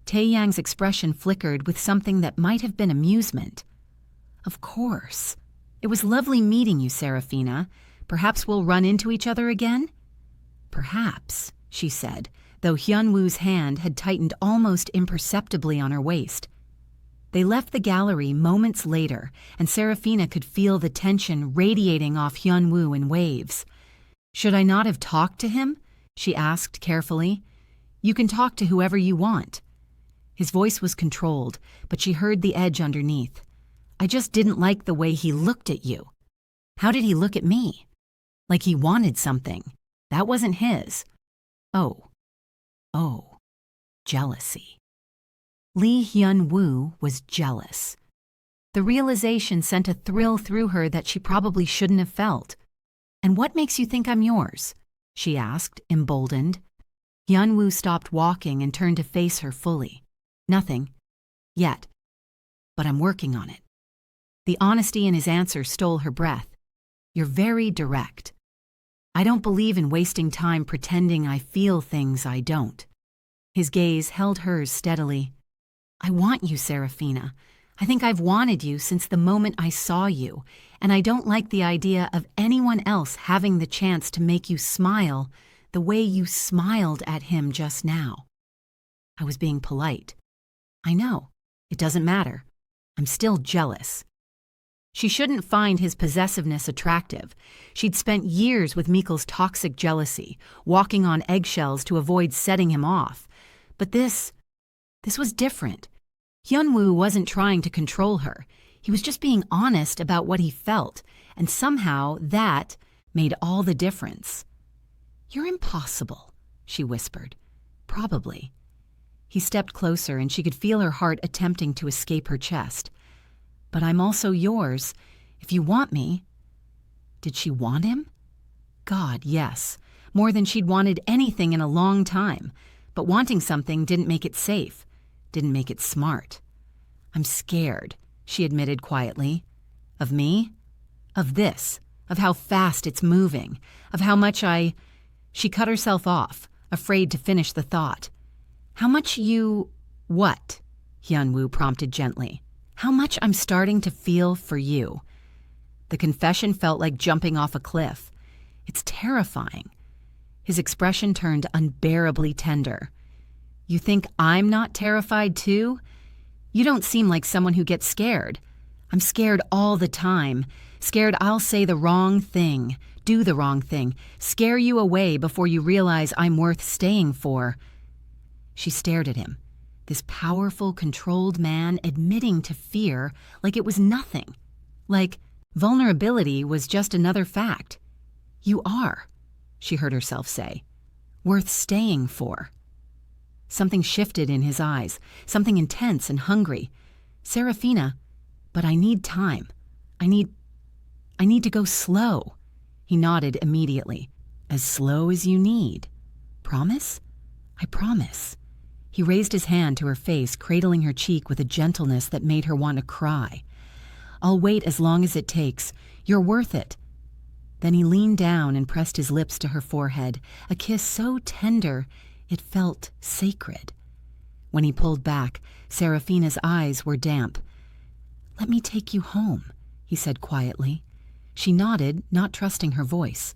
Tae-yang's expression flickered with something that might have been amusement. "Of course. It was lovely meeting you, Serafina. Perhaps we'll run into each other again?" "Perhaps," she said, though Hyun-woo's hand had tightened almost imperceptibly on her waist. They left the gallery moments later, and Serafina could feel the tension radiating off Hyun-woo in waves. "Should I not have talked to him?" she asked carefully. "You can talk to whoever you want." His voice was controlled, but she heard the edge underneath. "I just didn't like the way he looked at you." "How did he look at me?" "Like he wanted something. That wasn't his." "Oh. Jealousy." Lee Hyun-woo was jealous. The realization sent a thrill through her that she probably shouldn't have felt. "And what makes you think I'm yours?" she asked, emboldened. Hyun-woo stopped walking and turned to face her fully. "Nothing. Yet. But I'm working on it." The honesty in his answer stole her breath. "You're very direct." "I don't believe in wasting time pretending I feel things I don't." His gaze held hers steadily. "I want you, Serafina. I think I've wanted you since the moment I saw you, and I don't like the idea of anyone else having the chance to make you smile the way you smiled at him just now." "I was being polite." "I know. It doesn't matter. I'm still jealous." She shouldn't find his possessiveness attractive. She'd spent years with Mikkel's toxic jealousy, walking on eggshells to avoid setting him off. But this was different. Hyun-woo wasn't trying to control her. He was just being honest about what he felt, and somehow that made all the difference. "You're impossible," she whispered. "Probably." He stepped closer and she could feel her heart attempting to escape her chest. "But I'm also yours, if you want me." Did she want him? God, yes. More than she'd wanted anything in a long time. But wanting something didn't make it safe, didn't make it smart. "I'm scared," she admitted quietly. "Of me? Of this, of how fast it's moving, of how much I—" She cut herself off, afraid to finish the thought. "How much you— what?" Hyun-woo prompted gently. "How much I'm starting to feel for you." The confession felt like jumping off a cliff. It's terrifying. His expression turned unbearably tender. "You think I'm not terrified too? You don't seem like someone who gets scared. I'm scared all the time. Scared I'll say the wrong thing, do the wrong thing, scare you away before you realize I'm worth staying for." She stared at him, this powerful, controlled man admitting to fear like it was nothing. Like vulnerability was just another fact. "You are," she heard herself say, "worth staying for." Something shifted in his eyes, something intense and hungry. "Serafina, but I need time. I need to go slow." He nodded immediately. "As slow as you need. Promise?" "I promise." He raised his hand to her face, cradling her cheek with a gentleness that made her want to cry. "I'll wait as long as it takes. You're worth it." Then he leaned down and pressed his lips to her forehead, a kiss so tender it felt sacred. When he pulled back, Serafina's eyes were damp. "Let me take you home," he said quietly. She nodded, not trusting her voice.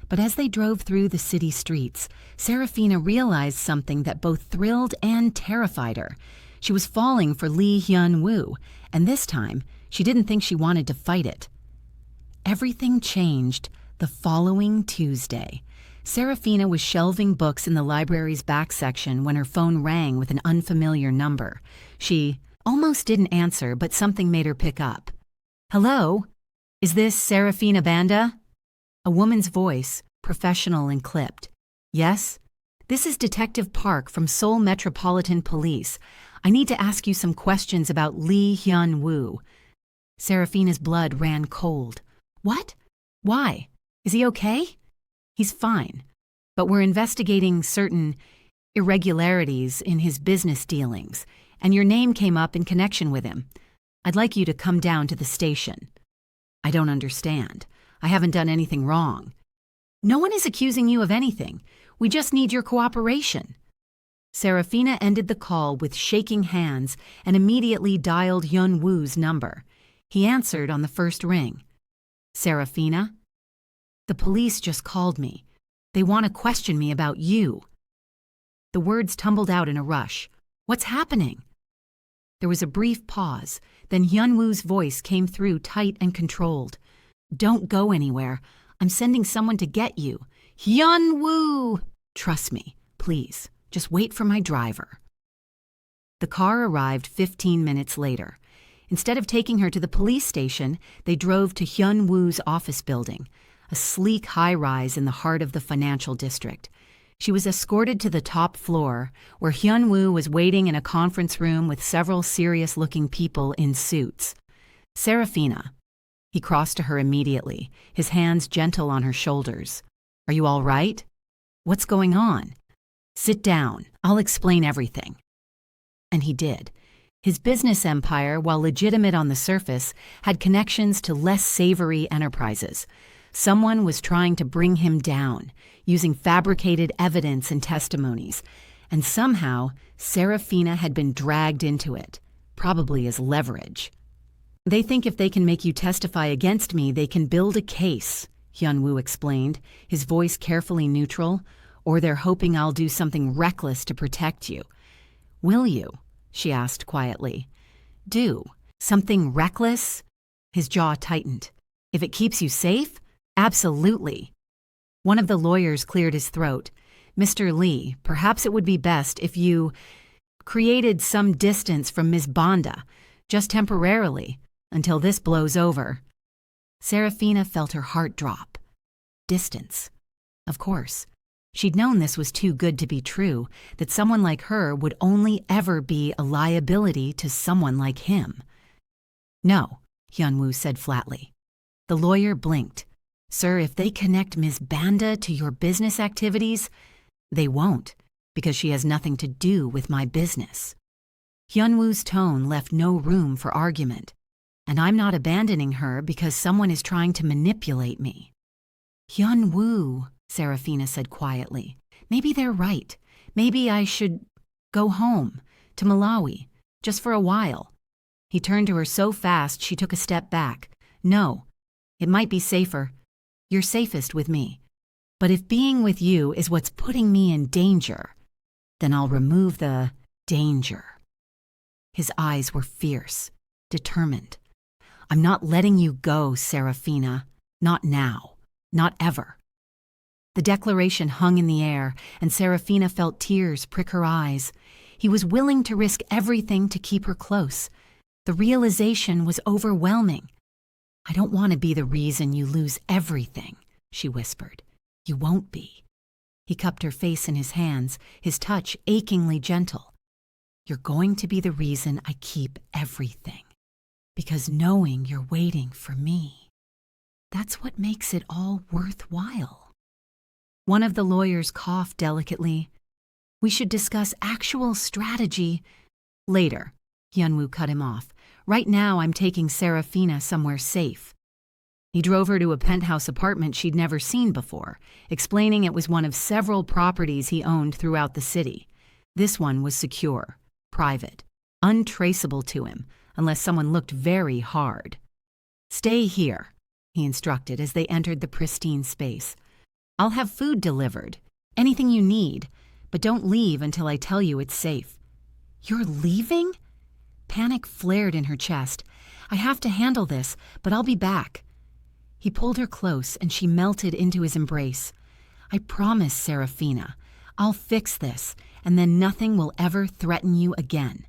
But as they drove through the city streets, Serafina realized something that both thrilled and terrified her. She was falling for Lee Hyun-woo, and this time she didn't think she wanted to fight it. Everything changed The following Tuesday, Serafina was shelving books in the library's back section when her phone rang with an unfamiliar number. She almost didn't answer, but something made her pick up. "Hello? Is this Serafina Banda?" A woman's voice, professional and clipped. "Yes? This is Detective Park from Seoul Metropolitan Police. I need to ask you some questions about Lee Hyun-woo." Serafina's blood ran cold. "What? Why? Is he okay?" "He's fine, but we're investigating certain irregularities in his business dealings, and your name came up in connection with him. I'd like you to come down to the station." "I don't understand. I haven't done anything wrong." "No one is accusing you of anything. We just need your cooperation." Serafina ended the call with shaking hands and immediately dialed Hyun-woo's number. He answered on the first ring. "Serafina? The police just called me. They want to question me about you." The words tumbled out in a rush. "What's happening?" There was a brief pause, then Hyun-woo's voice came through tight and controlled. "Don't go anywhere. I'm sending someone to get you. Hyun-woo! Trust me, please. Just wait for my driver." The car arrived 15 minutes later. Instead of taking her to the police station, they drove to Hyun-woo's office building, a sleek high-rise in the heart of the financial district. She was escorted to the top floor, where Hyun-woo was waiting in a conference room with several serious-looking people in suits. "Serafina." He crossed to her immediately, his hands gentle on her shoulders. "Are you all right? What's going on? Sit down. I'll explain everything." And he did. His business empire, while legitimate on the surface, had connections to less savory enterprises. Someone was trying to bring him down, using fabricated evidence and testimonies, and somehow Serafina had been dragged into it, probably as leverage. "They think if they can make you testify against me, they can build a case," Hyun-woo explained, his voice carefully neutral, "or they're hoping I'll do something reckless to protect you." "Will you?" she asked quietly. "Do something reckless?" His jaw tightened. "If it keeps you safe? Absolutely." One of the lawyers cleared his throat. "Mr. Lee, perhaps it would be best if you created some distance from Ms. Banda, just temporarily, until this blows over." Serafina felt her heart drop. Distance. Of course. She'd known this was too good to be true, that someone like her would only ever be a liability to someone like him. "No," Hyun-woo said flatly. The lawyer blinked. "Sir, if they connect Ms. Banda to your business activities, they won't, because she has nothing to do with my business." Hyun-woo's tone left no room for argument. "And I'm not abandoning her because someone is trying to manipulate me." "Hyun-woo," Serafina said quietly. "Maybe they're right. Maybe I should go home, to Malawi, just for a while." He turned to her so fast she took a step back. "No, it might be safer. You're safest with me. But if being with you is what's putting me in danger, then I'll remove the danger." His eyes were fierce, determined. "I'm not letting you go, Serafina. Not now. Not ever." The declaration hung in the air, and Serafina felt tears prick her eyes. He was willing to risk everything to keep her close. The realization was overwhelming. "I don't want to be the reason you lose everything," she whispered. "You won't be." He cupped her face in his hands, his touch achingly gentle. "You're going to be the reason I keep everything. Because knowing you're waiting for me, that's what makes it all worthwhile." One of the lawyers coughed delicately. "We should discuss actual strategy later," Hyun-woo cut him off. "Right now I'm taking Serafina somewhere safe." He drove her to a penthouse apartment she'd never seen before, explaining it was one of several properties he owned throughout the city. This one was secure, private, untraceable to him, unless someone looked very hard. "Stay here," he instructed as they entered the pristine space. "I'll have food delivered, anything you need, but don't leave until I tell you it's safe." "You're leaving?" Panic flared in her chest. "I have to handle this, but I'll be back." He pulled her close and she melted into his embrace. "I promise, Serafina, I'll fix this, and then nothing will ever threaten you again."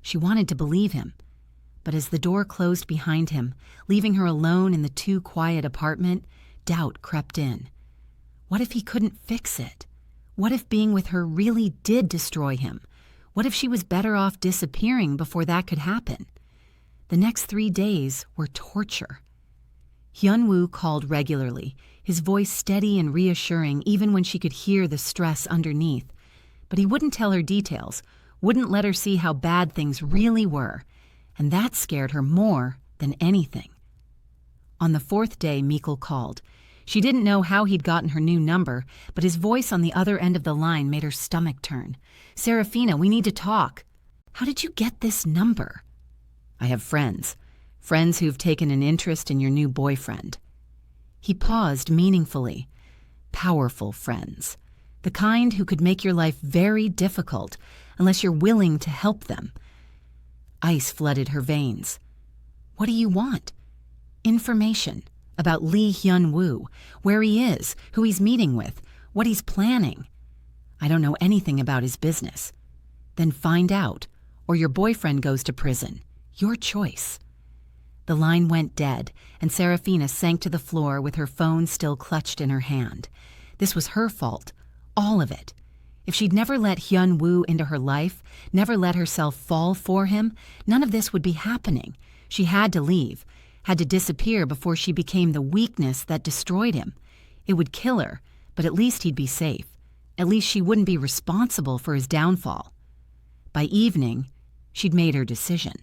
She wanted to believe him, but as the door closed behind him, leaving her alone in the too quiet apartment, doubt crept in. What if he couldn't fix it? What if being with her really did destroy him? What if she was better off disappearing before that could happen? The next 3 days were torture. Hyun-woo called regularly, his voice steady and reassuring even when she could hear the stress underneath. But he wouldn't tell her details, wouldn't let her see how bad things really were, and that scared her more than anything. On the 4th day, Mikkel called. She didn't know how he'd gotten her new number, but his voice on the other end of the line made her stomach turn. "Serafina, we need to talk." "How did you get this number?" "I have friends. Friends who've taken an interest in your new boyfriend." He paused meaningfully. "Powerful friends. The kind who could make your life very difficult unless you're willing to help them." Ice flooded her veins. "What do you want?" "Information about Lee Hyun-woo, where he is, who he's meeting with, what he's planning." "I don't know anything about his business." "Then find out, or your boyfriend goes to prison. Your choice." The line went dead, and Serafina sank to the floor with her phone still clutched in her hand. This was her fault, all of it. If she'd never let Hyun-woo into her life, never let herself fall for him, none of this would be happening. She had to leave, had to disappear before she became the weakness that destroyed him. It would kill her, but at least he'd be safe. At least she wouldn't be responsible for his downfall. By evening, she'd made her decision.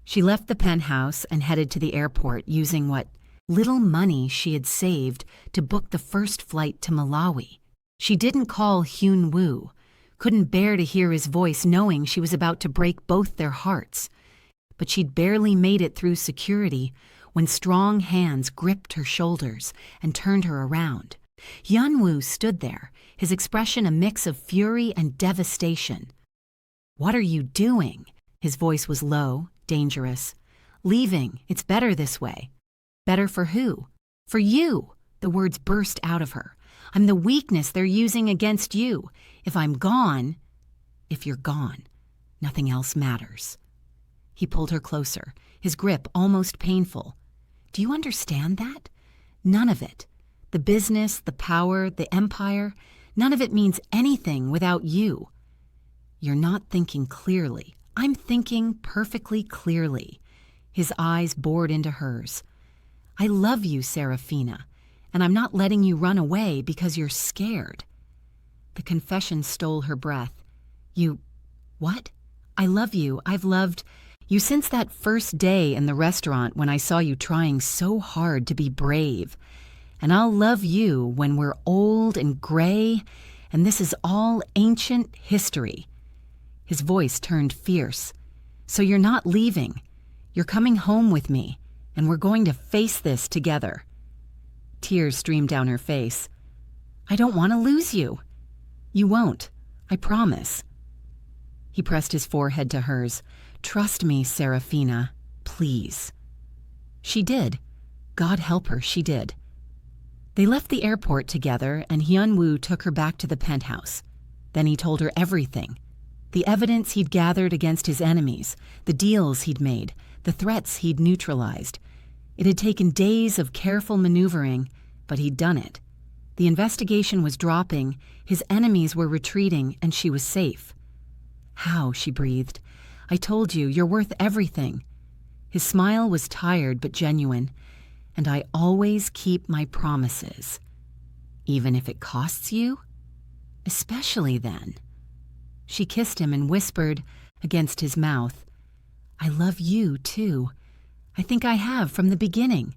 She left the penthouse and headed to the airport using what little money she had saved to book the first flight to Malawi. She didn't call Hyun-woo, couldn't bear to hear his voice knowing she was about to break both their hearts. But she'd barely made it through security when strong hands gripped her shoulders and turned her around. Hyun-woo stood there, his expression a mix of fury and devastation. "What are you doing?" His voice was low, dangerous. "Leaving. It's better this way." "Better for who?" "For you." The words burst out of her. "I'm the weakness they're using against you. If I'm gone..." "If you're gone, nothing else matters." He pulled her closer, his grip almost painful. "Do you understand that? None of it. The business, the power, the empire, none of it means anything without you." "You're not thinking clearly." "I'm thinking perfectly clearly." His eyes bored into hers. "I love you, Serafina, and I'm not letting you run away because you're scared." The confession stole her breath. "You... what?" "I love you. I've loved you since that first day in the restaurant when I saw you trying so hard to be brave. And I'll love you when we're old and gray, and this is all ancient history." His voice turned fierce. "So you're not leaving. You're coming home with me, and we're going to face this together." Tears streamed down her face. "I don't want to lose you." "You won't. I promise." He pressed his forehead to hers. "Trust me, Serafina, please." She did. God help her, she did. They left the airport together, and Hyun-woo took her back to the penthouse. Then he told her everything. The evidence he'd gathered against his enemies, the deals he'd made, the threats he'd neutralized. It had taken days of careful maneuvering, but he'd done it. The investigation was dropping, his enemies were retreating, and she was safe. "How?" she breathed. "I told you, you're worth everything." His smile was tired but genuine. "And I always keep my promises." "Even if it costs you?" "Especially then." She kissed him and whispered, against his mouth, "I love you, too. I think I have from the beginning."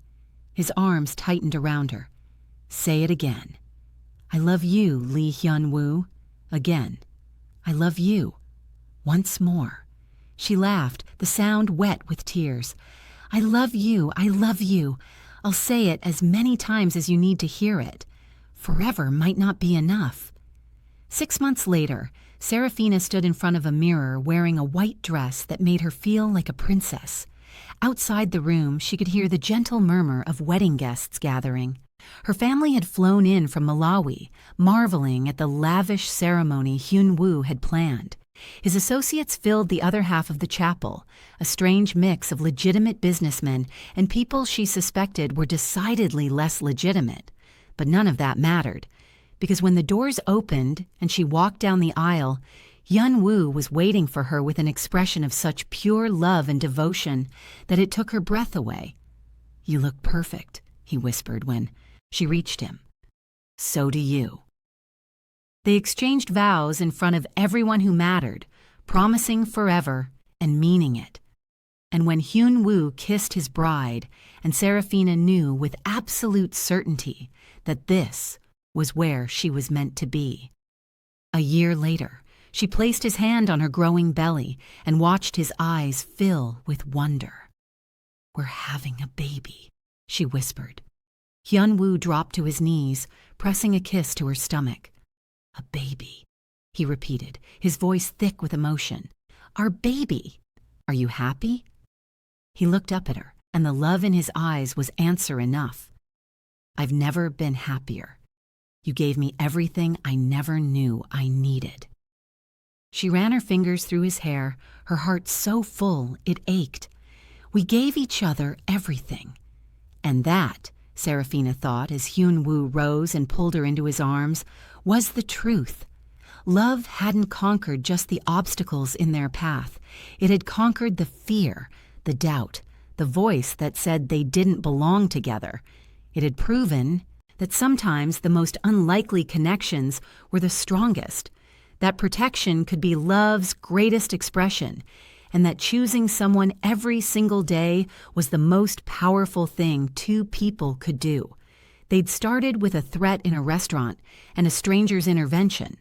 His arms tightened around her. "Say it again." "I love you, Lee Hyun-woo." Again. "I love you." Once more. She laughed, the sound wet with tears. "I love you, I love you. I'll say it as many times as you need to hear it. Forever might not be enough." 6 months later, Serafina stood in front of a mirror wearing a white dress that made her feel like a princess. Outside the room, she could hear the gentle murmur of wedding guests gathering. Her family had flown in from Malawi, marveling at the lavish ceremony Hyun-woo had planned. His associates filled the other half of the chapel, a strange mix of legitimate businessmen and people she suspected were decidedly less legitimate. But none of that mattered, because when the doors opened and she walked down the aisle, Hyun-woo was waiting for her with an expression of such pure love and devotion that it took her breath away. "You look perfect," he whispered when she reached him. "So do you." They exchanged vows in front of everyone who mattered, promising forever and meaning it. And when Hyun-woo kissed his bride, and Serafina knew with absolute certainty that this was where she was meant to be. A year later, she placed his hand on her growing belly and watched his eyes fill with wonder. "We're having a baby," she whispered. Hyun-woo dropped to his knees, pressing a kiss to her stomach. "A baby," he repeated, his voice thick with emotion. "Our baby. Are you happy?" He looked up at her, and the love in his eyes was answer enough. "I've never been happier. You gave me everything I never knew I needed." She ran her fingers through his hair, her heart so full it ached. We gave each other everything. And that, Serafina thought as Hyun-woo rose and pulled her into his arms, was the truth. Love hadn't conquered just the obstacles in their path. It had conquered the fear, the doubt, the voice that said they didn't belong together. It had proven that sometimes the most unlikely connections were the strongest, that protection could be love's greatest expression, and that choosing someone every single day was the most powerful thing two people could do. They'd started with a threat in a restaurant and a stranger's intervention,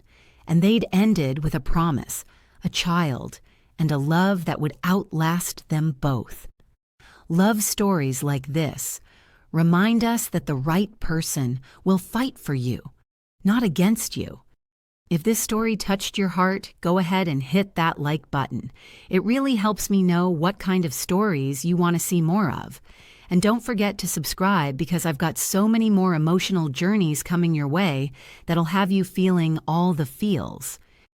and they'd ended with a promise, a child, and a love that would outlast them both. Love stories like this remind us that the right person will fight for you, not against you. If this story touched your heart, go ahead and hit that like button. It really helps me know what kind of stories you want to see more of. And don't forget to subscribe because I've got so many more emotional journeys coming your way that'll have you feeling all the feels.